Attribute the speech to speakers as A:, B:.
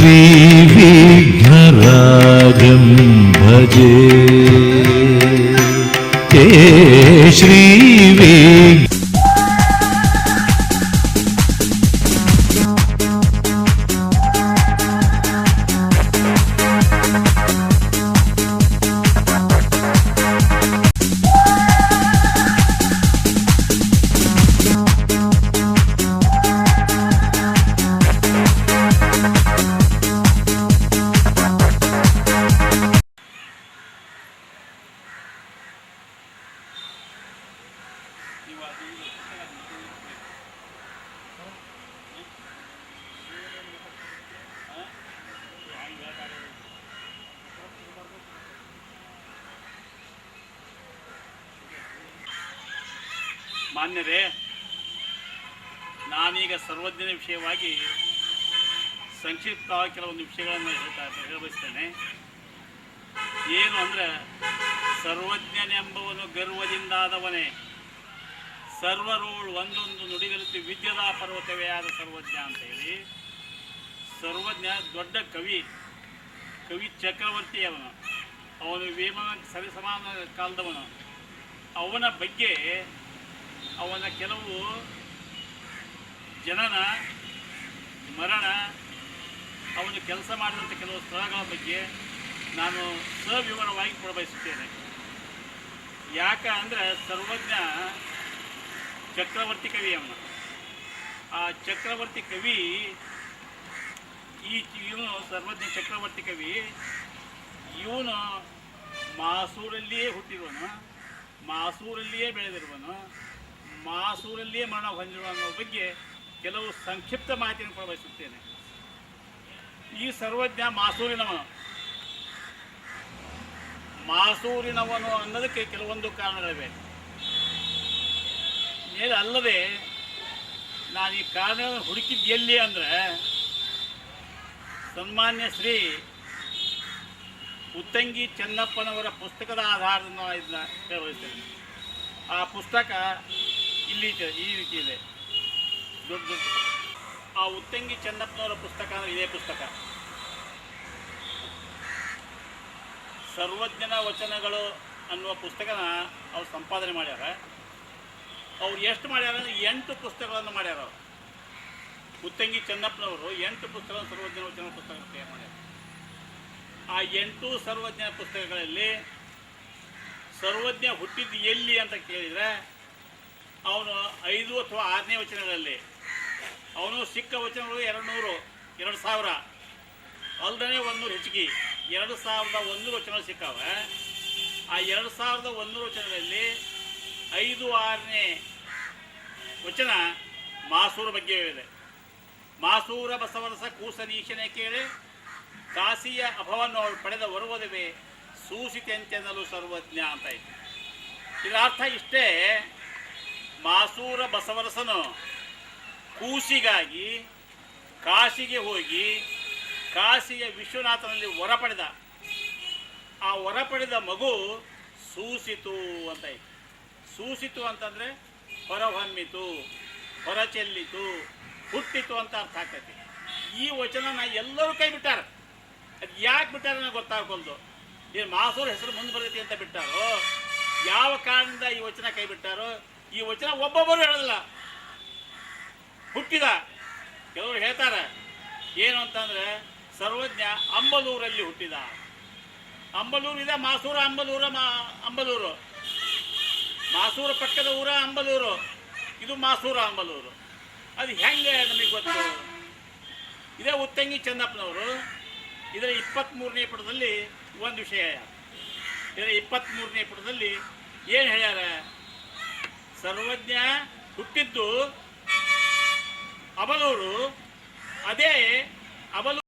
A: श्रीविघ्नराजं भजे हे श्रीविघ्न
B: ಮಾನ್ಯರೇ, ನಾನೀಗ ಸರ್ವಜ್ಞನ ವಿಷಯವಾಗಿ ಸಂಕ್ಷಿಪ್ತವಾಗಿ ಕೆಲವೊಂದು ವಿಷಯಗಳನ್ನು ಹೇಳಬಯಸ್ತೇನೆ. ಏನು ಅಂದರೆ, ಸರ್ವಜ್ಞನೆಂಬವನು ಗರ್ವದಿಂದಾದವನೇ, ಸರ್ವರೋಳು ಒಂದೊಂದು ನುಡಿಗಲಿತು ವಿದ್ಯದ ಪರ್ವತವೇ ಆದ ಸರ್ವಜ್ಞ ಅಂತ ಹೇಳಿ. ಸರ್ವಜ್ಞ ದೊಡ್ಡ ಕವಿ ಚಕ್ರವರ್ತಿ ಅವನು ವೇಮನ ಸರಿಸಮಾನ ಕಾಲದವನು. ಅವನ ಬಗ್ಗೆ ಅವನ ಕೆಲವು ಜನನ ಮರಣ, ಅವನು ಕೆಲಸ ಮಾಡಿದಂಥ ಕೆಲವು ಸ್ಥಳಗಳ ಬಗ್ಗೆ ನಾನು ಸವಿವರವಾಗಿ ಕೊಡಬಯಸುತ್ತೇನೆ. ಯಾಕ ಅಂದರೆ, ಸರ್ವಜ್ಞ ಚಕ್ರವರ್ತಿ ಕವಿ ಅವನು. ಆ ಚಕ್ರವರ್ತಿ ಕವಿ ಇವನು ಸರ್ವಜ್ಞ ಚಕ್ರವರ್ತಿ ಕವಿ. ಇವನು ಮಾಸೂರಲ್ಲಿಯೇ ಹುಟ್ಟಿರುವನು, ಮಾಸೂರಲ್ಲಿಯೇ ಬೆಳೆದಿರುವನು, ಮಾಸೂರಲ್ಲಿಯೇ ಮರಣ ಹೊಂದಿರುವ ಅನ್ನೋ ಬಗ್ಗೆ ಕೆಲವು ಸಂಕ್ಷಿಪ್ತ ಮಾಹಿತಿಯನ್ನು ಕೊಡಬಯಸುತ್ತೇನೆ. ಈ ಸರ್ವಜ್ಞ ಮಾಸೂರಿನವನು ಅನ್ನೋದಕ್ಕೆ ಕೆಲವೊಂದು ಕಾರಣಗಳಿವೆ. ಮೇಲೆ ಅಲ್ಲದೆ ನಾನು ಈ ಕಾರಣಗಳನ್ನು ಹುಡುಕಿದ್ದು ಎಲ್ಲಿ ಅಂದರೆ, ಸನ್ಮಾನ್ಯ ಶ್ರೀ ಉತ್ತಂಗಿ ಚೆನ್ನಪ್ಪನವರ ಪುಸ್ತಕದ ಆಧಾರದಿಂದ ಇದನ್ನ ಹೇಳಬಯಸ್ತೇನೆ. ಆ ಪುಸ್ತಕ ಇಲ್ಲಿ ಈ ರೀತಿ ಇದೆ. ದೊಡ್ಡ ಆ ಉತ್ತಂಗಿ ಚೆನ್ನಪ್ಪನವರ ಪುಸ್ತಕ ಅಂದರೆ ಇದೇ ಪುಸ್ತಕ. ಸರ್ವಜ್ಞನ ವಚನಗಳು ಅನ್ನುವ ಪುಸ್ತಕನ ಅವ್ರು ಸಂಪಾದನೆ ಮಾಡ್ಯಾರ. ಅವ್ರು ಎಷ್ಟು ಮಾಡ್ಯಾರ ಅಂದರೆ 8 ಪುಸ್ತಕಗಳನ್ನು ಮಾಡ್ಯಾರ. ಅವರು ಉತ್ತಂಗಿ ಚೆನ್ನಪ್ಪನವರು 8 ಪುಸ್ತಕ ಸರ್ವಜ್ಞನ ವಚನ ಪುಸ್ತಕ ತಯಾರು ಮಾಡ್ಯಾರ. ಆ 8 ಸರ್ವಜ್ಞ ಪುಸ್ತಕಗಳಲ್ಲಿ ಸರ್ವಜ್ಞ ಹುಟ್ಟಿದ್ದು ಎಲ್ಲಿ ಅಂತ ಕೇಳಿದರೆ, ಅವನು 5 ಅಥವಾ 6ನೇ ವಚನಗಳಲ್ಲಿ. ಅವನು ಸಿಕ್ಕ ವಚನಗಳು 2000 ಅಲ್ಲದೇ 100 ಹೆಚ್ಚಿಗೆ 2100 ವಚನಗಳು ಸಿಕ್ಕಾವ. ಆ 2100 ವಚನಗಳಲ್ಲಿ 5-6ನೇ ವಚನ ಮಾಸೂರ ಬಗ್ಗೆ ಇದೆ. ಮಾಸೂರ ಬಸವರಸ ಕೂಸನೀಶನೆ ಕೇಳಿ ಕಾಸಿಯ ಅಭವನ್ನು ಪಡೆದ ವರುವುದವೇ ಸೂಸಿತೆಂತೆನ್ನಲು ಸರ್ವಜ್ಞ ಅಂತ ಇತ್ತು. ಇದರ ಅರ್ಥ ಇಷ್ಟೇ: ಮಾಸೂರ ಬಸವರಸನು ಕೂಸಿಗಾಗಿ ಕಾಶಿಗೆ ಹೋಗಿ ಕಾಶಿಯ ವಿಶ್ವನಾಥನಲ್ಲಿ ವರ ಪಡೆದ. ಆ ವರ ಪಡೆದ ಮಗು ಸೂಸಿತು ಅಂತ ಇತ್ತು. ಸೂಸಿತು ಅಂತಂದರೆ ಹೊರಹೊಮ್ಮಿತು, ಹೊರಚೆಲ್ಲಿತು, ಹುಟ್ಟಿತು ಅಂತ ಅರ್ಥ ಆಗ್ತೈತಿ. ಈ ವಚನನ ಎಲ್ಲರೂ ಕೈ ಬಿಟ್ಟಾರ. ಅದು ಯಾಕೆ ಬಿಟ್ಟಾರ ನನಗೆ ಗೊತ್ತಾಗಲ್ದು. ಏನು ಮಾಸೂರ ಹೆಸರು ಮುಂದೆ ಬರ್ತೈತಿ ಅಂತ ಬಿಟ್ಟಾರೋ, ಯಾವ ಕಾರಣದಿಂದ ಈ ವಚನ ಕೈ ಬಿಟ್ಟಾರೋ, ಈ ವಚನ ಒಬ್ಬೊಬ್ಬರು ಹೇಳೋದಿಲ್ಲ. ಹುಟ್ಟಿದ ಕೆಲವರು ಹೇಳ್ತಾರೆ ಏನು ಅಂತಂದರೆ, ಸರ್ವಜ್ಞ ಅಂಬಲೂರಲ್ಲಿ ಹುಟ್ಟಿದ. ಅಂಬಲೂರು ಇದೆ, ಮಾಸೂರ ಅಂಬಲೂರು. ಮಾಸೂರ ಪಕ್ಕದ ಊರ ಅಂಬಲೂರು, ಇದು ಮಾಸೂರ ಅಂಬಲೂರು. ಅದು ಹೆಂಗೆ ನಮಗೆ ಗೊತ್ತು? ಇದೇ ಉತ್ತಂಗಿ ಚೆನ್ನಪ್ಪನವರು ಇದರ 23ನೇ ಪುಟದಲ್ಲಿ ಒಂದು ವಿಷಯ. ಇದರ 23ನೇ ಪುಟದಲ್ಲಿ ಏನು ಹೇಳ್ಯಾರ? ಸರ್ವಜ್ಞ ಹುಟ್ಟಿದ್ದು ಅಬಲೂರು, ಅದೇ ಅಬಲೂರು